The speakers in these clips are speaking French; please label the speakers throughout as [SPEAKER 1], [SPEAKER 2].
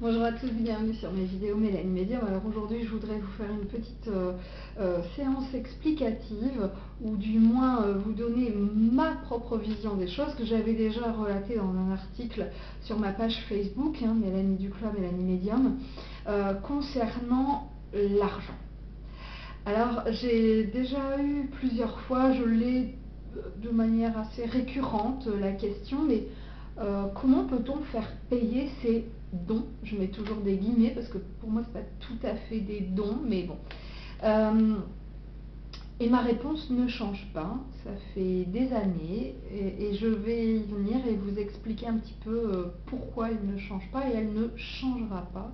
[SPEAKER 1] Bonjour à tous, bienvenue sur mes vidéos Mélanie Medium. Alors aujourd'hui je voudrais vous faire une petite séance explicative ou du moins vous donner ma propre vision des choses que j'avais déjà relatée dans un article sur ma page Facebook, Mélanie Duclos, Mélanie Medium, concernant l'argent. Alors j'ai déjà eu plusieurs fois, je l'ai de manière assez récurrente la question, mais comment peut-on faire payer ces dons? Je mets toujours des guillemets parce que pour moi c'est pas tout à fait des dons, mais bon. Et ma réponse ne change pas, ça fait des années et je vais y venir et vous expliquer un petit peu pourquoi elle ne change pas et elle ne changera pas.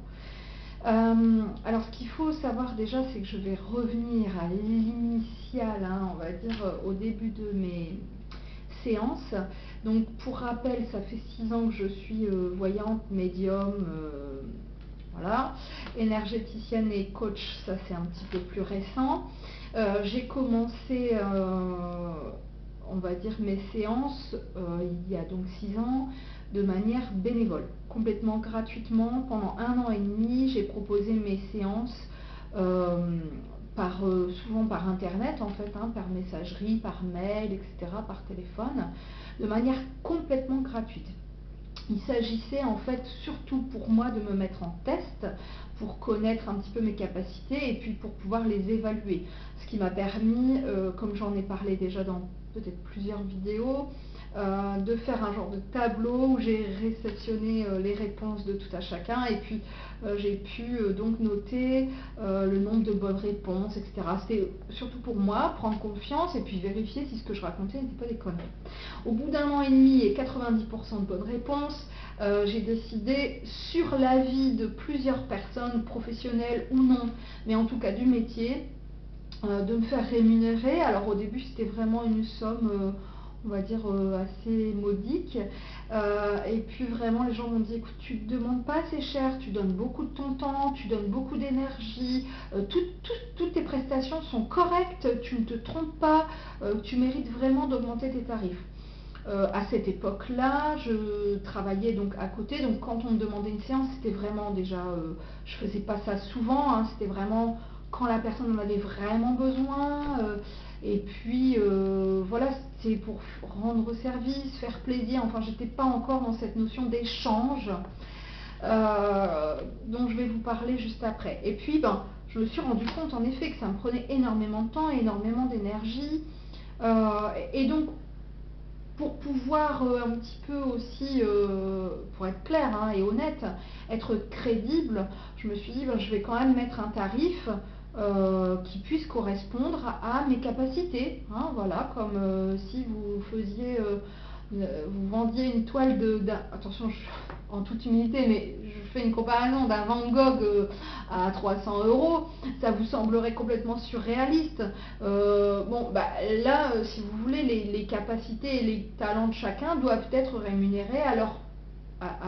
[SPEAKER 1] Alors ce qu'il faut savoir déjà, c'est que je vais revenir à l'initial, on va dire au début de mes séances. Donc pour rappel, ça fait 6 ans que je suis voyante, médium, voilà, énergéticienne et coach, ça c'est un petit peu plus récent. J'ai commencé, on va dire, mes séances il y a donc 6 ans de manière bénévole, complètement gratuitement. Pendant 1 an et demi, j'ai proposé mes séances souvent par internet en fait, par messagerie, par mail, etc., par téléphone, de manière complètement gratuite. Il s'agissait en fait surtout pour moi de me mettre en test, pour connaître un petit peu mes capacités et puis pour pouvoir les évaluer. Ce qui m'a permis, comme j'en ai parlé déjà dans peut-être plusieurs vidéos, de faire un genre de tableau où j'ai réceptionné les réponses de tout à chacun et puis j'ai pu donc noter le nombre de bonnes réponses, etc. C'était surtout pour moi prendre confiance et puis vérifier si ce que je racontais n'était pas des conneries. Au bout d'1 an et demi et 90% de bonnes réponses, j'ai décidé, sur l'avis de plusieurs personnes, professionnelles ou non, mais en tout cas du métier, de me faire rémunérer. Alors au début c'était vraiment une somme on va dire assez modique, et puis vraiment les gens m'ont dit: écoute, tu ne demandes pas assez cher, tu donnes beaucoup de ton temps, tu donnes beaucoup d'énergie, toutes tes prestations sont correctes, tu ne te trompes pas, tu mérites vraiment d'augmenter tes tarifs. À cette époque-là, je travaillais donc à côté, donc quand on me demandait une séance, c'était vraiment déjà, je faisais pas ça souvent, c'était vraiment quand la personne en avait vraiment besoin, et puis voilà, c'est pour rendre service, faire plaisir, enfin j'étais pas encore dans cette notion d'échange, dont je vais vous parler juste après. Et puis je me suis rendu compte en effet que ça me prenait énormément de temps, énormément d'énergie, et donc pour pouvoir un petit peu aussi, pour être clair et honnête, être crédible, je me suis dit, je vais quand même mettre un tarif qui puisse correspondre à mes capacités. Voilà, comme si vous faisiez, vous vendiez une toile attention, en toute humilité, mais je fais une comparaison d'un Van Gogh à 300 euros, ça vous semblerait complètement surréaliste. Là, si vous voulez, les capacités et les talents de chacun doivent être rémunérés à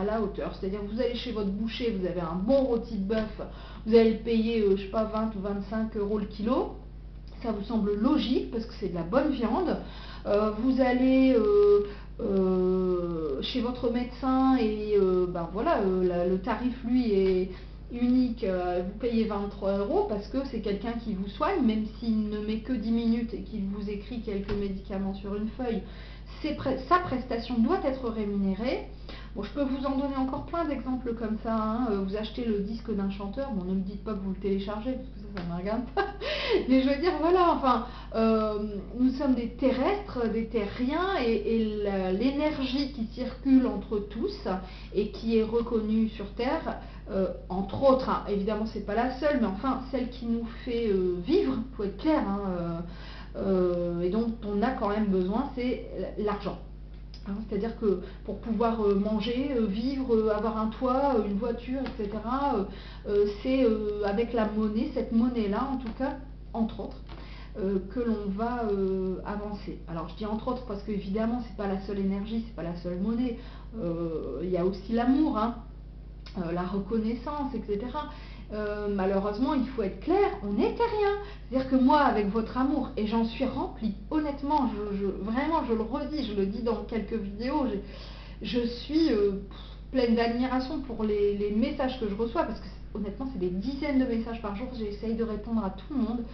[SPEAKER 1] la hauteur. C'est-à-dire que vous allez chez votre boucher, vous avez un bon rôti de bœuf, vous allez le payer, je sais pas, 20 ou 25 euros le kilo. Ça vous semble logique parce que c'est de la bonne viande. Vous allez chez votre médecin et voilà, le tarif lui est unique, vous payez 23 euros parce que c'est quelqu'un qui vous soigne, même s'il ne met que 10 minutes et qu'il vous écrit quelques médicaments sur une feuille, sa prestation doit être rémunérée. Bon, je peux vous en donner encore plein d'exemples comme ça. Vous achetez le disque d'un chanteur, bon, ne me dites pas que vous le téléchargez, parce que ça ne me regarde pas. Mais je veux dire, voilà, enfin, nous sommes des terrestres, des terriens, et l'énergie qui circule entre tous et qui est reconnue sur Terre, entre autres, évidemment, c'est pas la seule, mais enfin, celle qui nous fait vivre, il faut être clair, et dont on a quand même besoin, c'est l'argent. C'est-à-dire que pour pouvoir manger, vivre, avoir un toit, une voiture, etc., c'est avec la monnaie, cette monnaie-là en tout cas, entre autres, que l'on va avancer. Alors je dis entre autres parce qu'évidemment c'est pas la seule énergie, c'est pas la seule monnaie, il y a aussi l'amour, la reconnaissance, etc. Malheureusement, il faut être clair, on n'est rien. C'est-à-dire que moi, avec votre amour, et j'en suis remplie, honnêtement, vraiment, je le redis, je le dis dans quelques vidéos, je suis pleine d'admiration pour les messages que je reçois, parce que honnêtement, c'est des dizaines de messages par jour. J'essaye de répondre à tout le monde.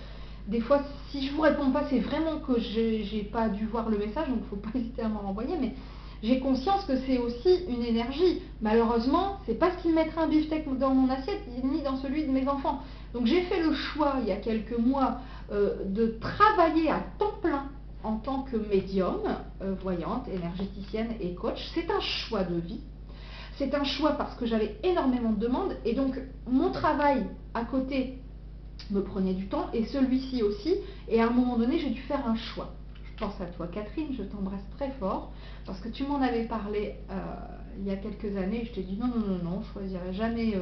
[SPEAKER 1] Des fois, si je vous réponds pas, c'est vraiment que j'ai pas dû voir le message, donc faut pas hésiter à m'en renvoyer. Mais j'ai conscience que c'est aussi une énergie. Malheureusement, c'est pas ce qui mettra un beefsteak dans mon assiette, ni dans celui de mes enfants. Donc j'ai fait le choix, il y a quelques mois, de travailler à temps plein en tant que médium, voyante, énergéticienne et coach. C'est un choix de vie. C'est un choix parce que j'avais énormément de demandes et donc mon travail à côté me prenait du temps et celui-ci aussi. Et à un moment donné, j'ai dû faire un choix. Je pense à toi, Catherine, je t'embrasse très fort parce que tu m'en avais parlé il y a quelques années et je t'ai dit non, non, non, non, je ne choisirais jamais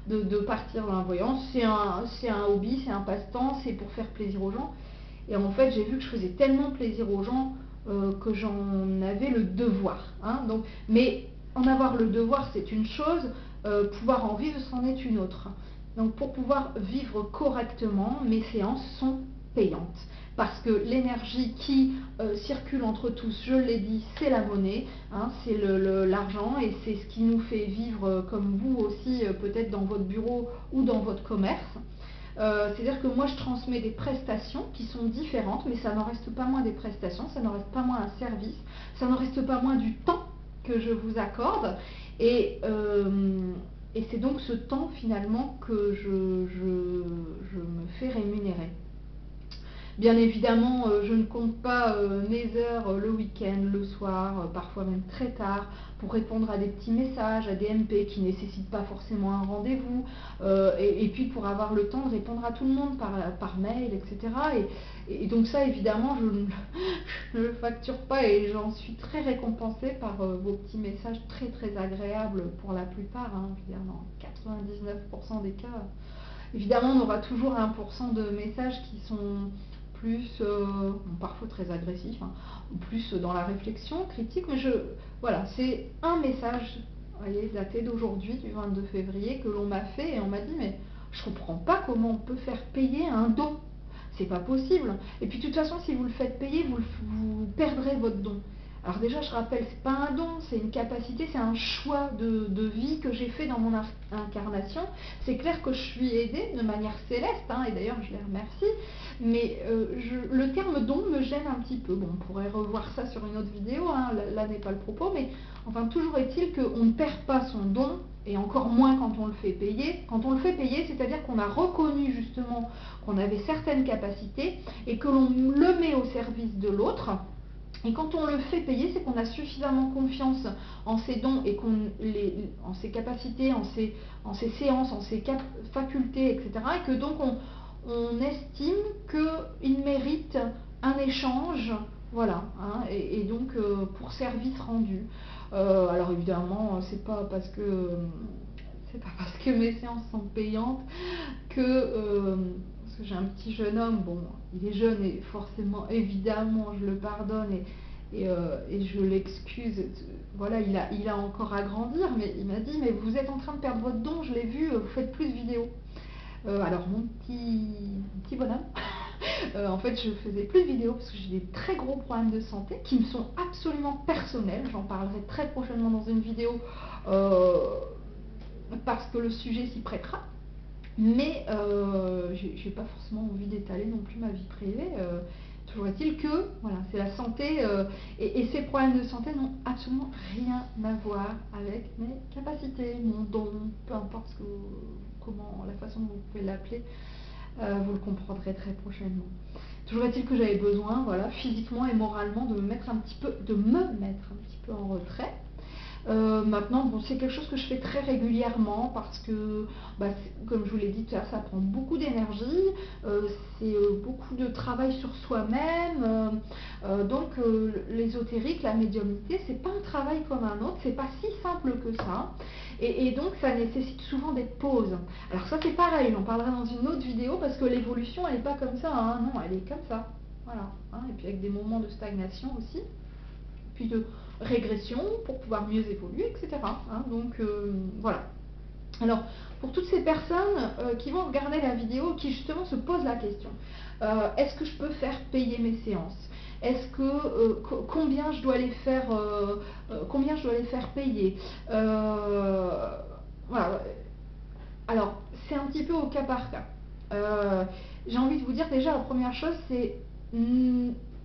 [SPEAKER 1] de partir dans la voyance. C'est un hobby, c'est un passe-temps, c'est pour faire plaisir aux gens. Et en fait, j'ai vu que je faisais tellement plaisir aux gens que j'en avais le devoir. Hein, donc, mais en avoir le devoir, c'est une chose, pouvoir en vivre, c'en est une autre. Donc pour pouvoir vivre correctement, mes séances sont payantes. Parce que l'énergie qui circule entre tous, je l'ai dit, c'est la monnaie, hein, c'est l'argent et c'est ce qui nous fait vivre comme vous aussi, peut-être dans votre bureau ou dans votre commerce. C'est-à-dire que moi je transmets des prestations qui sont différentes, mais ça n'en reste pas moins des prestations, ça n'en reste pas moins un service, ça n'en reste pas moins du temps que je vous accorde. Et c'est donc ce temps finalement que je me fais rémunérer. Bien évidemment, je ne compte pas mes heures le week-end, le soir, parfois même très tard, pour répondre à des petits messages, à des MP qui ne nécessitent pas forcément un rendez-vous, et puis pour avoir le temps de répondre à tout le monde par mail, etc. Et donc ça, évidemment, je ne le facture pas et j'en suis très récompensée par vos petits messages très très agréables pour la plupart, hein, je veux dire dans 99% des cas. Évidemment, on aura toujours 1% de messages qui sont plus, parfois très agressifs, hein, ou plus dans la réflexion critique, mais voilà, c'est un message, vous voyez, daté d'aujourd'hui, du 22 février, que l'on m'a fait et on m'a dit, mais je comprends pas comment on peut faire payer un don. C'est pas possible. Et puis de toute façon, si vous le faites payer, vous perdrez votre don. Alors déjà, je rappelle, c'est pas un don, c'est une capacité, c'est un choix de vie que j'ai fait dans mon incarnation. C'est clair que je suis aidée de manière céleste, hein, et d'ailleurs je les remercie, mais le terme don me gêne un petit peu. Bon, on pourrait revoir ça sur une autre vidéo, hein, là n'est pas le propos, mais enfin toujours est-il qu'on ne perd pas son don, et encore moins quand on le fait payer. Quand on le fait payer, c'est-à-dire qu'on a reconnu justement qu'on avait certaines capacités et que l'on le met au service de l'autre. Et quand on le fait payer, c'est qu'on a suffisamment confiance en ses dons et en ses capacités, en ses séances, en ses facultés, etc. Et que donc on estime qu'il mérite un échange, voilà, hein, et donc pour service rendu. Alors évidemment, c'est pas parce que mes séances sont payantes que parce que j'ai un petit jeune homme, bon, il est jeune et forcément, évidemment, je le pardonne et je l'excuse. Voilà, il a encore à grandir, mais il m'a dit, mais vous êtes en train de perdre votre don, je l'ai vu, vous faites plus de vidéos. Alors mon petit bonhomme, en fait je faisais plus de vidéos parce que j'ai des très gros problèmes de santé qui me sont absolument personnels, j'en parlerai très prochainement dans une vidéo parce que le sujet s'y prêtera. Mais j'ai pas forcément envie d'étaler non plus ma vie privée. Toujours est-il que voilà, c'est la santé et ces problèmes de santé n'ont absolument rien à voir avec mes capacités, mon don, peu importe la façon dont vous pouvez l'appeler, vous le comprendrez très prochainement. Toujours est-il que j'avais besoin, voilà, physiquement et moralement, de me mettre un petit peu en retrait. Maintenant, bon, c'est quelque chose que je fais très régulièrement parce que, comme je vous l'ai dit tout à l'heure, ça prend beaucoup d'énergie, c'est beaucoup de travail sur soi-même. Donc, l'ésotérique, la médiumnité, c'est pas un travail comme un autre, c'est pas si simple que ça. Et donc, ça nécessite souvent des pauses. Alors ça, c'est pareil, j'en parlerai dans une autre vidéo parce que l'évolution, elle n'est pas comme ça, hein, non, elle est comme ça. Voilà. Hein, et puis avec des moments de stagnation aussi. Puis de régression pour pouvoir mieux évoluer, etc. Hein, donc voilà. Alors pour toutes ces personnes qui vont regarder la vidéo, qui justement se posent la question, est-ce que je peux faire payer mes séances? Est-ce que combien je dois les faire payer. Voilà. Alors, c'est un petit peu au cas par cas. J'ai envie de vous dire déjà la première chose, c'est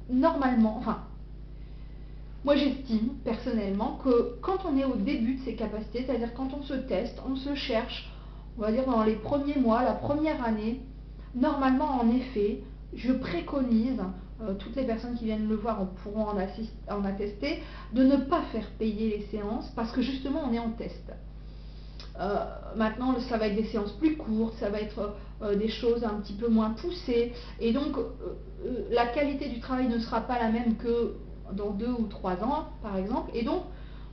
[SPEAKER 1] normalement, enfin, moi j'estime personnellement que quand on est au début de ses capacités, c'est-à-dire quand on se teste, on se cherche, on va dire dans les premiers mois, la première année, normalement en effet, je préconise, toutes les personnes qui viennent me voir pourront en attester, de ne pas faire payer les séances parce que justement on est en test. Maintenant, ça va être des séances plus courtes, ça va être des choses un petit peu moins poussées, et donc la qualité du travail ne sera pas la même que dans 2 ou 3 ans, par exemple, et donc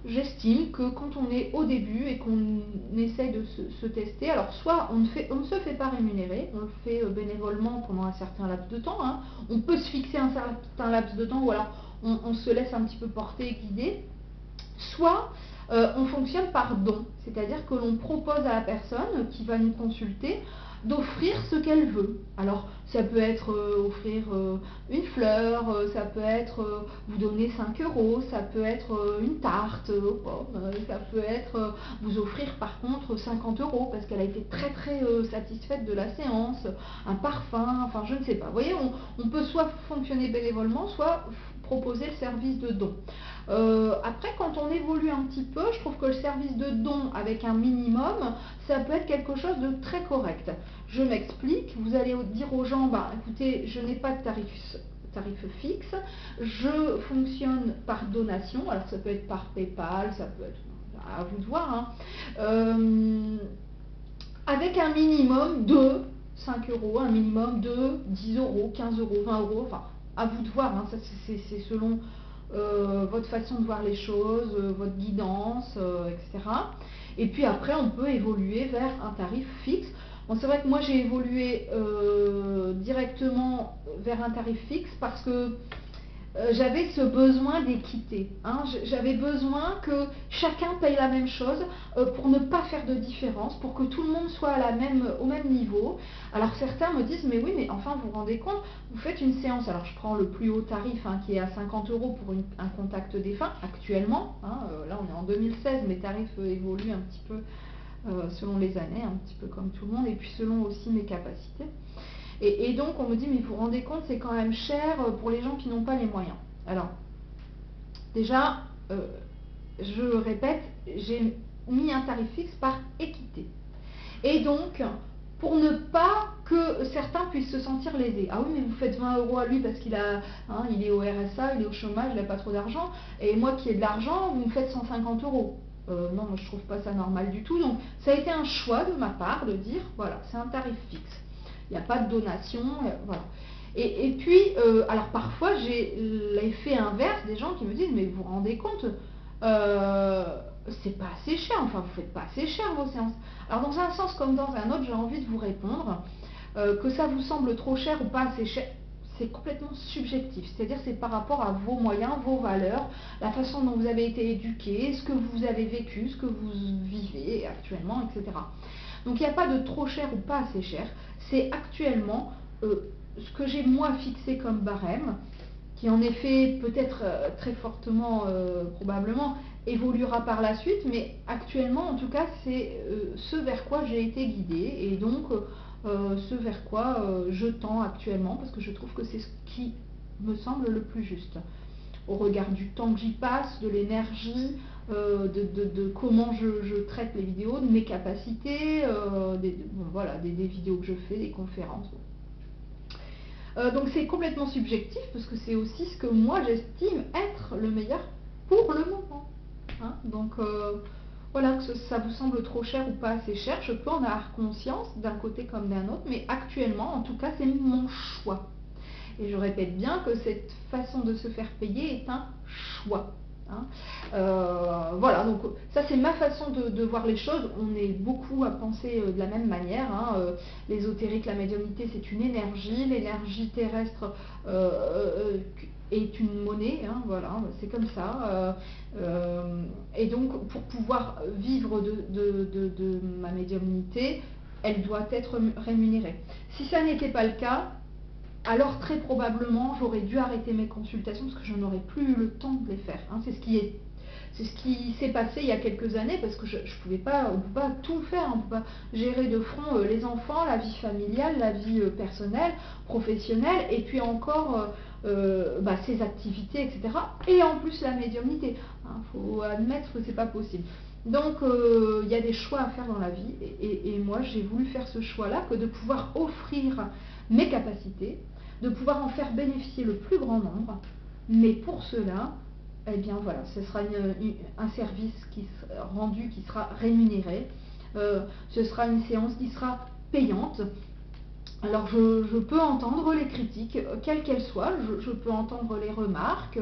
[SPEAKER 1] j'estime que quand on est au début et qu'on essaye de se tester, alors soit on ne se fait pas rémunérer, on le fait bénévolement pendant un certain laps de temps, hein. On peut se fixer un certain laps de temps, ou alors on se laisse un petit peu porter et guider, soit on fonctionne par don, c'est-à-dire que l'on propose à la personne qui va nous consulter d'offrir ce qu'elle veut. Alors ça peut être offrir une fleur, ça peut être vous donner 5 euros, ça peut être une tarte aux pommes, ça peut être vous offrir par contre 50 euros parce qu'elle a été très très satisfaite de la séance, un parfum, enfin je ne sais pas. Vous voyez, on peut soit fonctionner bénévolement, soit proposer le service de don. Après, quand on évolue un petit peu, je trouve que le service de don avec un minimum, ça peut être quelque chose de très correct. Je m'explique, vous allez dire aux gens, bah, écoutez, je n'ai pas de tarif fixe, je fonctionne par donation, alors ça peut être par PayPal, ça peut être à vous de voir, hein. Avec un minimum de 5 euros, un minimum de 10 euros, 15 euros, 20 euros, enfin à vous de voir, hein, ça c'est selon votre façon de voir les choses, votre guidance, etc. Et puis après, on peut évoluer vers un tarif fixe. Bon, c'est vrai que moi j'ai évolué directement vers un tarif fixe parce que j'avais ce besoin d'équité, hein. J'avais besoin que chacun paye la même chose pour ne pas faire de différence, pour que tout le monde soit au même niveau. Alors certains me disent, mais oui, mais enfin vous vous rendez compte, vous faites une séance, alors je prends le plus haut tarif, hein, qui est à 50 euros pour un contact défunt actuellement, hein, là on est en 2016, mes tarifs évoluent un petit peu selon les années, un petit peu comme tout le monde, et puis selon aussi mes capacités. Et donc on me dit, mais vous vous rendez compte, c'est quand même cher pour les gens qui n'ont pas les moyens. Alors, déjà, je répète, j'ai mis un tarif fixe par équité. Et donc, pour ne pas que certains puissent se sentir lésés. Ah oui, mais vous faites 20 euros à lui parce qu'il il est au RSA, il est au chômage, il n'a pas trop d'argent. Et moi qui ai de l'argent, vous me faites 150 euros. Non, moi je trouve pas ça normal du tout. Donc, ça a été un choix de ma part de dire, voilà, c'est un tarif fixe. Il n'y a pas de donation, voilà. Et puis, alors parfois j'ai l'effet inverse des gens qui me disent, mais vous vous rendez compte, c'est pas assez cher, enfin vous faites pas assez cher vos séances. Alors dans un sens comme dans un autre, j'ai envie de vous répondre que ça vous semble trop cher ou pas assez cher, c'est complètement subjectif, c'est-à-dire c'est par rapport à vos moyens, vos valeurs, la façon dont vous avez été éduqué, ce que vous avez vécu, ce que vous vivez actuellement, etc. Donc il n'y a pas de trop cher ou pas assez cher, c'est actuellement ce que j'ai moi fixé comme barème, qui en effet peut-être très fortement, probablement, évoluera par la suite, mais actuellement en tout cas c'est ce vers quoi j'ai été guidée, et donc ce vers quoi je tends actuellement, parce que je trouve que c'est ce qui me semble le plus juste au regard du temps que j'y passe, de l'énergie, de comment je traite les vidéos, de mes capacités, voilà, des vidéos que je fais, des conférences. Donc c'est complètement subjectif parce que c'est aussi ce que moi j'estime être le meilleur pour le moment, hein. Donc voilà, que ça vous semble trop cher ou pas assez cher, je peux en avoir conscience d'un côté comme d'un autre, mais actuellement en tout cas c'est mon choix. Et je répète bien que cette façon de se faire payer est un choix, hein. Voilà, donc ça c'est ma façon de voir les choses. On est beaucoup à penser de la même manière, hein. L'ésotérique, la médiumnité, c'est une énergie. L'énergie terrestre est une monnaie, hein, voilà, c'est comme ça. Et donc pour pouvoir vivre de ma médiumnité, elle doit être rémunérée. Si ça n'était pas le cas, alors très probablement j'aurais dû arrêter mes consultations parce que je n'aurais plus eu le temps de les faire. Hein. C'est ce qui s'est passé il y a quelques années parce que je pouvais pas, on ne peut pas tout faire, on ne peut pas gérer de front les enfants, la vie familiale, la vie personnelle, professionnelle, et puis encore ses activités, etc. Et en plus la médiumnité. Faut admettre que c'est pas possible. Donc il y a des choix à faire dans la vie, et moi j'ai voulu faire ce choix-là, que de pouvoir offrir mes capacités, de pouvoir en faire bénéficier le plus grand nombre, mais pour cela, eh bien voilà, ce sera un service rendu qui sera rémunéré, ce sera une séance qui sera payante. Alors je peux entendre les critiques, quelles qu'elles soient, je peux entendre les remarques.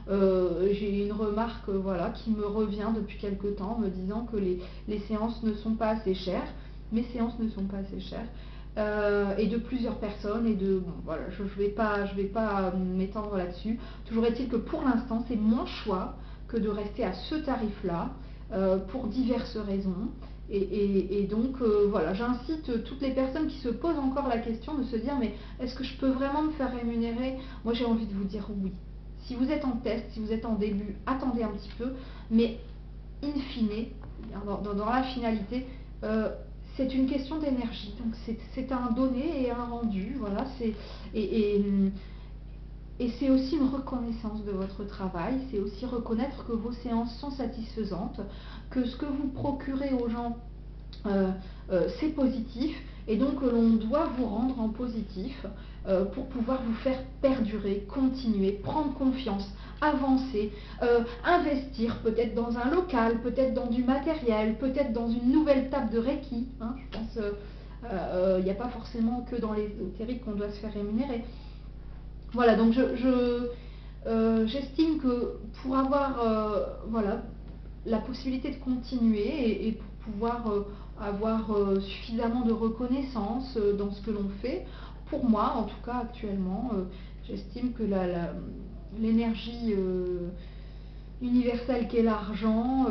[SPEAKER 1] J'ai une remarque voilà, qui me revient depuis quelque temps, me disant que les séances ne sont pas assez chères. Mes séances ne sont pas assez chères. Et de plusieurs personnes, et bon, voilà, je vais pas m'étendre là-dessus. Toujours est-il que pour l'instant, c'est mon choix que de rester à ce tarif-là, pour diverses raisons. Et donc voilà, j'incite toutes les personnes qui se posent encore la question de se dire, mais est-ce que je peux vraiment me faire rémunérer? Moi j'ai envie de vous dire oui. Si vous êtes en test, si vous êtes en début, attendez un petit peu, mais in fine, dans la finalité, c'est une question d'énergie. Donc c'est un donné et un rendu, voilà. Et c'est aussi une reconnaissance de votre travail, c'est aussi reconnaître que vos séances sont satisfaisantes, que ce que vous procurez aux gens, c'est positif, et donc l'on doit vous rendre en positif pour pouvoir vous faire perdurer, continuer, prendre confiance, avancer, investir peut-être dans un local, peut-être dans du matériel, peut-être dans une nouvelle table de Reiki. Hein, je pense il n'y a pas forcément que dans l'ésotérique qu'on doit se faire rémunérer. Voilà, donc j'estime que pour avoir voilà, la possibilité de continuer, et pour pouvoir avoir suffisamment de reconnaissance dans ce que l'on fait, pour moi, en tout cas actuellement, j'estime que l'énergie universelle qu'est l'argent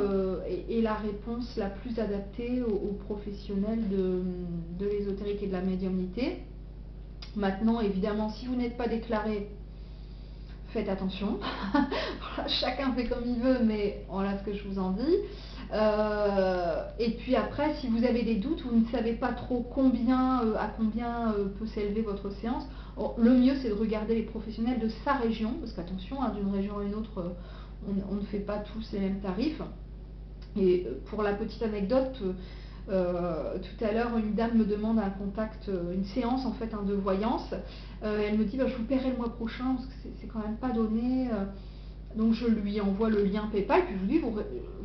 [SPEAKER 1] est la réponse la plus adaptée aux professionnels de l'ésotérique et de la médiumnité. Maintenant, évidemment, si vous n'êtes pas déclaré, faites attention. Chacun fait comme il veut, mais voilà ce que je vous en dis. Et puis après, si vous avez des doutes, vous ne savez pas trop à combien peut s'élever votre séance, le mieux c'est de regarder les professionnels de sa région, parce qu'attention, d'une région à une autre, on ne fait pas tous les mêmes tarifs. Et pour la petite anecdote, tout à l'heure, une dame me demande un contact, une séance en fait de voyance. Elle me dit, je vous paierai le mois prochain parce que c'est quand même pas donné. Donc je lui envoie le lien PayPal, puis je lui dis, vous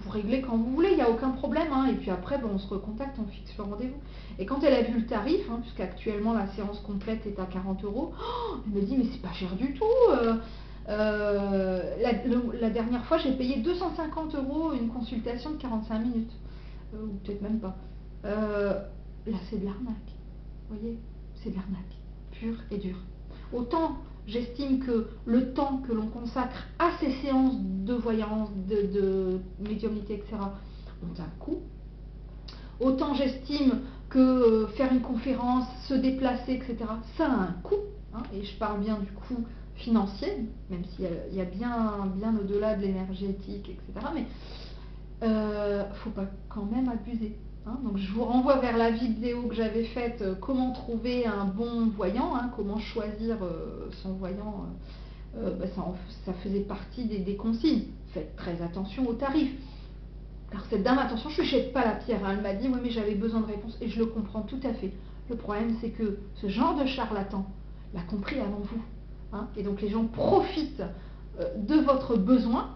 [SPEAKER 1] réglez quand vous voulez, il n'y a aucun problème. Hein. Et puis après, on se recontacte, on fixe le rendez-vous. Et quand elle a vu le tarif, puisqu'actuellement la séance complète est à 40 €, elle me dit, mais c'est pas cher du tout. La dernière fois, j'ai payé 250 € une consultation de 45 minutes. Ou peut-être même pas. Là, c'est de l'arnaque. Vous voyez, c'est de l'arnaque, pure et dure. Autant j'estime que le temps que l'on consacre à ces séances de voyance, de médiumnité, etc., ont un coût. Autant j'estime que faire une conférence, se déplacer, etc., ça a un coût. Hein, et je parle bien du coût financier, même s'il y a bien au-delà de l'énergétique, etc. Mais faut pas quand même abuser. Hein. Donc je vous renvoie vers la vidéo que j'avais faite, comment trouver un bon voyant, hein, comment choisir son voyant. Ça faisait partie des consignes. Faites très attention aux tarifs. Alors cette dame, attention, je ne lui jette pas la pierre. Hein. Elle m'a dit, oui mais j'avais besoin de réponse, et je le comprends tout à fait. Le problème c'est que ce genre de charlatan l'a compris avant vous. Hein. Et donc les gens profitent de votre besoin,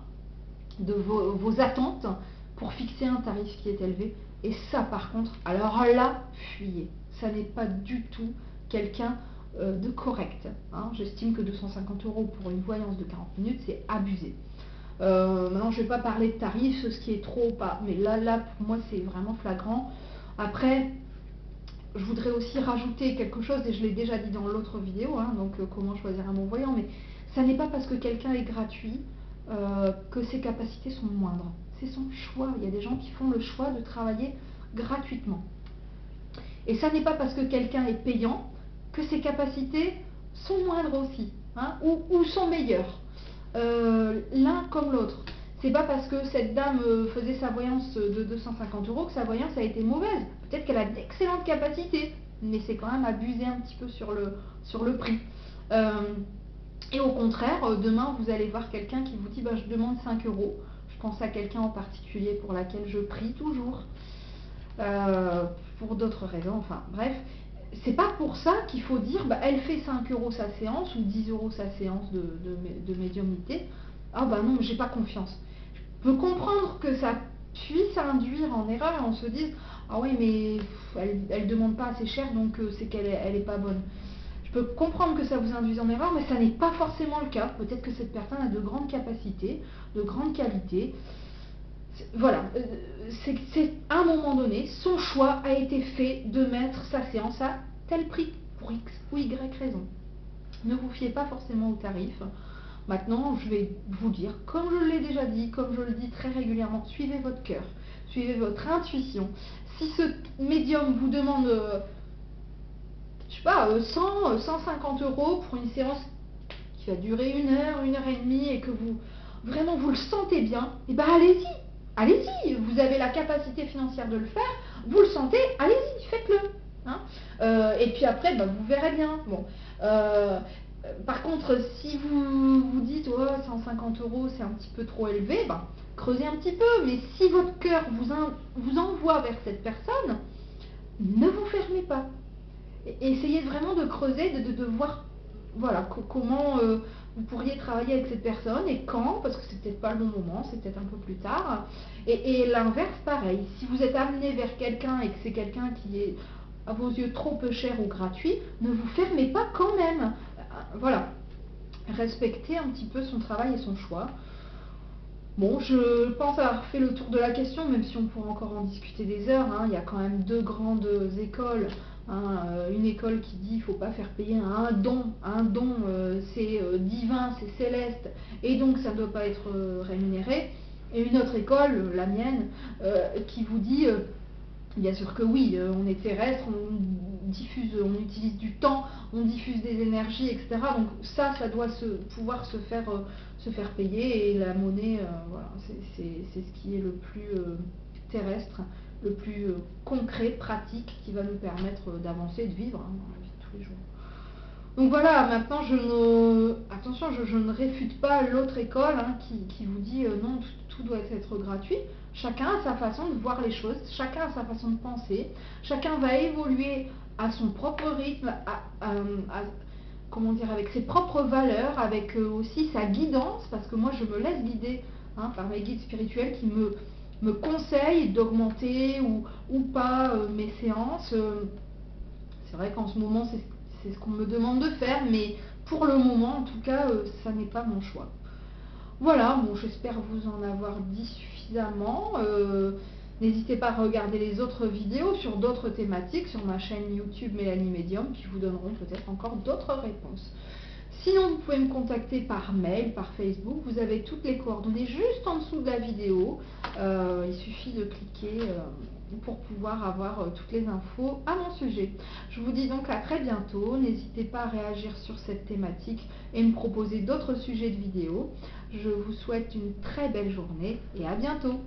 [SPEAKER 1] de vos attentes, pour fixer un tarif qui est élevé. Et ça par contre, alors là, fuyez. Ça n'est pas du tout quelqu'un de correct. Hein. J'estime que 250 € pour une voyance de 40 minutes, c'est abusé. Maintenant, je ne vais pas parler de tarifs, ce qui est trop ou pas. Mais là pour moi, c'est vraiment flagrant. Après, je voudrais aussi rajouter quelque chose, et je l'ai déjà dit dans l'autre vidéo, hein, donc comment choisir un bon voyant, mais ça n'est pas parce que quelqu'un est gratuit que ses capacités sont moindres. C'est son choix. Il y a des gens qui font le choix de travailler gratuitement. Et ça n'est pas parce que quelqu'un est payant que ses capacités sont moindres aussi, hein, ou sont meilleurs, l'un comme l'autre. C'est pas parce que cette dame faisait sa voyance de 250 € que sa voyance a été mauvaise. Peut-être qu'elle a d'excellentes capacités, mais c'est quand même abusé un petit peu sur le prix. Et au contraire, demain vous allez voir quelqu'un qui vous dit bah, je demande 5 €. Je pense à quelqu'un en particulier pour laquelle je prie toujours, pour d'autres raisons, enfin bref. C'est pas pour ça qu'il faut dire bah, elle fait 5 € sa séance ou 10 € sa séance de médiumnité. Ah bah non, j'ai pas confiance. Je peux comprendre que ça puisse induire en erreur et on se dise ah oui mais elle demande pas assez cher donc c'est qu'elle est pas bonne. Je peux comprendre que ça vous induise en erreur, mais ça n'est pas forcément le cas. Peut-être que cette personne a de grandes capacités, de grandes qualités. Voilà, c'est à un moment donné, son choix a été fait de mettre sa séance à tel prix, pour X ou Y raison. Ne vous fiez pas forcément au tarif. Maintenant, je vais vous dire, comme je l'ai déjà dit, comme je le dis très régulièrement, suivez votre cœur, suivez votre intuition. Si ce médium vous demande, je sais pas, 100, 150 € pour une séance qui va durer 1 heure et demie et que vraiment vous le sentez bien, et ben allez-y, allez-y, vous avez la capacité financière de le faire, vous le sentez, allez-y, faites-le. Hein, et puis après, bah, vous verrez bien. Bon, par contre, si vous dites oh, 150 € c'est un petit peu trop élevé, bah, creusez un petit peu. Mais si votre cœur vous envoie vers cette personne, ne vous fermez pas. Essayez vraiment de creuser, de voir voilà, comment vous pourriez travailler avec cette personne et quand, parce que c'est peut-être pas le bon moment, c'est peut-être un peu plus tard. Et l'inverse, pareil. Si vous êtes amené vers quelqu'un et que c'est quelqu'un qui est à vos yeux trop peu cher ou gratuit, ne vous fermez pas quand même. Voilà. Respectez un petit peu son travail et son choix. Bon, je pense avoir fait le tour de la question, même si on pourrait encore en discuter des heures. Hein. Il y a quand même deux grandes écoles. Hein. Une école qui dit qu'il ne faut pas faire payer un don. Un don, c'est divin, c'est céleste, et donc ça ne doit pas être rémunéré. Et une autre école, la mienne, qui vous dit bien sûr que oui, on est terrestre, on diffuse, on utilise du temps, on diffuse des énergies, etc. Donc ça doit pouvoir se faire payer, et la monnaie, voilà, c'est ce qui est le plus terrestre, le plus concret, pratique, qui va nous permettre d'avancer et de vivre hein, dans la vie de tous les jours. Donc voilà, maintenant attention, je ne réfute pas l'autre école hein, qui vous dit non, tout doit être gratuit. Chacun a sa façon de voir les choses, chacun a sa façon de penser, chacun va évoluer à son propre rythme, comment dire, avec ses propres valeurs, avec aussi sa guidance, parce que moi je me laisse guider hein, par mes guides spirituels qui me conseillent d'augmenter ou pas mes séances. C'est vrai qu'en ce moment c'est ce qu'on me demande de faire, mais pour le moment en tout cas ça n'est pas mon choix. Voilà, bon, j'espère vous en avoir dit suffisamment. N'hésitez pas à regarder les autres vidéos sur d'autres thématiques sur ma chaîne YouTube Mélanie Medium qui vous donneront peut-être encore d'autres réponses. Sinon, vous pouvez me contacter par mail, par Facebook. Vous avez toutes les coordonnées juste en dessous de la vidéo. Il suffit de cliquer pour pouvoir avoir toutes les infos à mon sujet. Je vous dis donc à très bientôt. N'hésitez pas à réagir sur cette thématique et me proposer d'autres sujets de vidéos. Je vous souhaite une très belle journée et à bientôt.